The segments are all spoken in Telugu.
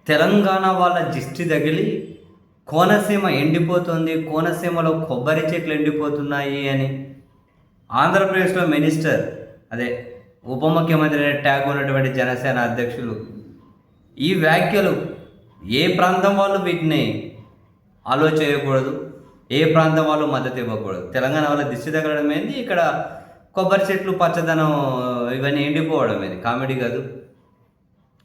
తెలంగాణ వాళ్ళ దిష్టి తగిలి కోనసీమ ఎండిపోతుంది, కోనసీమలో కొబ్బరి చెట్లు ఎండిపోతున్నాయి అని ఆంధ్రప్రదేశ్లో మినిస్టర్, అదే ఉప ముఖ్యమంత్రి ట్యాగ్ ఉన్నటువంటి జనసేన అధ్యక్షులు ఈ వ్యాఖ్యలు ఏ ప్రాంతం వాళ్ళు వీటిని ఆలోచించకూడదు, ఏ ప్రాంతం వాళ్ళు మద్దతు ఇవ్వకూడదు. తెలంగాణ వాళ్ళ దిష్టి తగలడం ఏంది, ఇక్కడ కొబ్బరి చెట్లు పచ్చదనం ఇవన్నీ ఎండిపోవడం ఏంది, కామెడీ కాదు.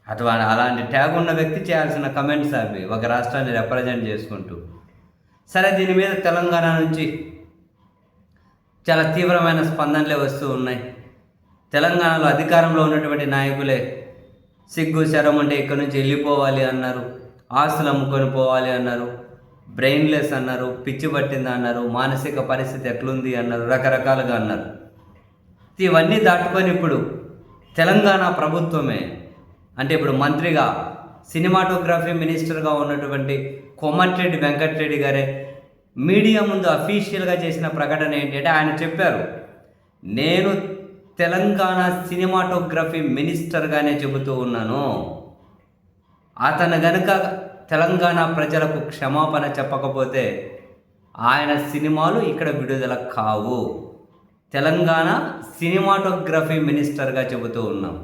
అథవా అలాంటి ట్యాగ్ ఉన్న వ్యక్తి చేయాల్సిన కమెంట్స్ అవి, ఒక రాష్ట్రాన్ని రిప్రజెంట్ చేసుకుంటూ. సరే, దీని మీద తెలంగాణ నుంచి చాలా తీవ్రమైన స్పందనలే వస్తూ ఉన్నాయి. తెలంగాణలో అధికారంలో ఉన్నటువంటి నాయకులే సిగ్గు శరం అంటే ఇక్కడి నుంచి వెళ్ళిపోవాలి అన్నారు, ఆస్తులు అమ్ముకొని పోవాలి అన్నారు, బ్రెయిన్లెస్ అన్నారు, పిచ్చి పట్టింది అన్నారు, మానసిక పరిస్థితి ఎట్లుంది అన్నారు, రకరకాలుగా అన్నారు. ఇవన్నీ దాటుకొని ఇప్పుడు తెలంగాణ ప్రభుత్వమే, అంటే ఇప్పుడు మంత్రిగా సినిమాటోగ్రఫీ మినిస్టర్గా ఉన్నటువంటి కోమటిరెడ్డి వెంకటరెడ్డి గారే మీడియా ముందు అఫీషియల్గా చేసిన ప్రకటన ఏంటంటే, ఆయన చెప్పారు, నేను తెలంగాణ సినిమాటోగ్రఫీ మినిస్టర్గానే చెబుతూ ఉన్నాను, అతను గనుక తెలంగాణ ప్రజలకు క్షమాపణ చెప్పకపోతే ఆయన సినిమాలు ఇక్కడ విడుదల కావు. తెలంగాణ సినిమాటోగ్రఫీ మినిస్టర్గా చెబుతూ ఉన్నాం.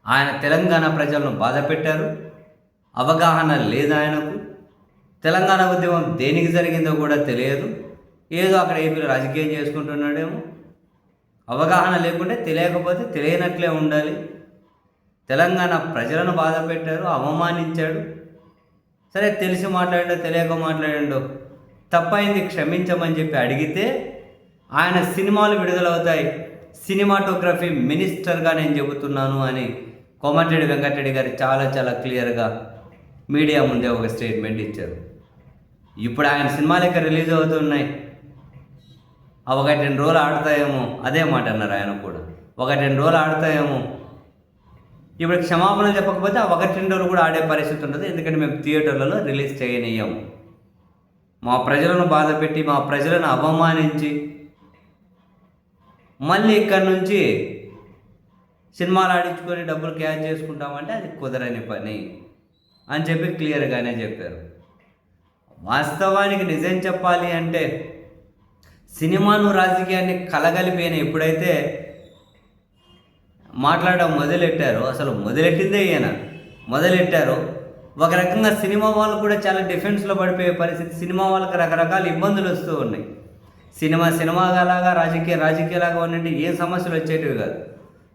ఆయన తెలంగాణ ప్రజలను బాధ పెట్టారు, అవగాహన లేదు ఆయనకు. తెలంగాణ ఉద్యమం దేనికి జరిగిందో కూడా తెలియదు, ఏదో అక్కడ ఏపీలో రాజకీయం చేసుకుంటున్నాడేమో. అవగాహన లేకుంటే తెలియకపోతే తెలియనట్లే ఉండాలి. తెలంగాణ ప్రజలను బాధ పెట్టారు, అవమానించాడు. సరే, తెలిసి మాట్లాడిండో తెలియక మాట్లాడిండో తప్పైంది, క్షమించమని చెప్పి అడిగితే ఆయన సినిమాలు విడుదలవుతాయి, సినిమాటోగ్రఫీ మినిస్టర్గా నేను చెబుతున్నాను అని కోమటిరెడ్డి వెంకటరెడ్డి గారు చాలా క్లియర్గా మీడియా ముందే ఒక స్టేట్మెంట్ ఇచ్చారు. ఇప్పుడు ఆయన సినిమాలు ఇక్కడ రిలీజ్ అవుతున్నాయి, 1-2 రోజులు ఆడతాయేమో, అదే మాట అన్నారు ఆయన కూడా, 1-2 రోజులు ఆడతాయేమో. ఇప్పుడు క్షమాపణ చెప్పకపోతే ఆ 1-2 రోజులు కూడా ఆడే పరిస్థితి ఉండదు, ఎందుకంటే మేము థియేటర్లలో రిలీజ్ చేయనియ్యాము. మా ప్రజలను బాధ పెట్టి, మా ప్రజలను అవమానించి మళ్ళీ ఇక్కడ నుంచి సినిమాలు ఆడించుకొని డబ్బులు క్యాచ్ చేసుకుంటామంటే అది కుదరని పని అని చెప్పి క్లియర్గానే చెప్పారు. వాస్తవానికి నిజం చెప్పాలి అంటే సినిమాను రాజకీయాన్ని కలగలిపి ఎప్పుడైతే మాట్లాడడం మొదలెట్టారో, అసలు మొదలెట్టిందే ఈయన మొదలెట్టారో, ఒక రకంగా సినిమా వాళ్ళు కూడా చాలా డిఫెన్స్లో పడిపోయే పరిస్థితి. సినిమా వాళ్ళకి రకరకాల ఇబ్బందులు వస్తూ ఉన్నాయి. సినిమాలాగా రాజకీయలాగా ఉన్నట్టు ఏ సమస్యలు వచ్చేటివి కాదు.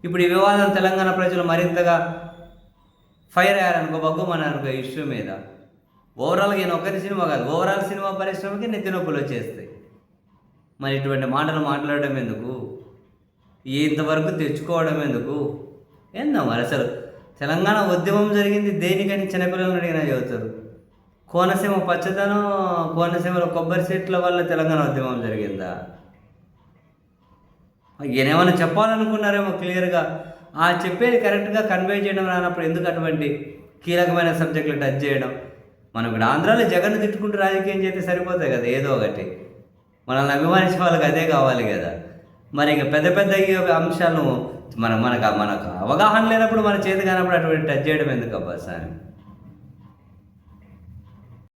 ఇప్పుడు ఈ వివాదం తెలంగాణ ప్రజలు మరింతగా ఫైర్ అయ్యారనుకో, బగ్గుమన్నారనుకో ఇష్యూ మీద, ఓవరాల్గా ఈయన ఒక్కరి సినిమా కాదు, ఓవరాల్ సినిమా పరిశ్రమకి నెత్తి నొప్పులు వచ్చేస్తాయి. మరి ఇటువంటి మాటలు మాట్లాడడం ఎందుకు, ఇంతవరకు తెచ్చుకోవడం ఎందుకు, ఏందో మరి. అసలు తెలంగాణ ఉద్యమం జరిగింది దేనికని చిన్నపిల్లలను అడిగినా చెబుతారు. కోనసీమ పచ్చదనం, కోనసీమలో కొబ్బరి చెట్ల వల్ల తెలంగాణ ఉద్యమం జరిగిందా? ఈయనేమైనా చెప్పాలనుకున్నారేమో క్లియర్గా, ఆ చెప్పేది కరెక్ట్గా కన్వే చేయడం రానప్పుడు ఎందుకు అటువంటి కీలకమైన సబ్జెక్టులు టచ్ చేయడం? మనం ఇక్కడ ఆంధ్రాలో జగన్ తిట్టుకుంటూ రాజకీయం చేస్తే సరిపోతాయి కదా, ఏదో ఒకటి మనల్ని అభిమానించే వాళ్ళకి అదే కావాలి కదా. మరి ఇక పెద్ద అంశాలను మనకు అవగాహన లేనప్పుడు మన చేతి కానప్పుడు అటువంటి టచ్ చేయడం ఎందుకు అబ్బా సార్?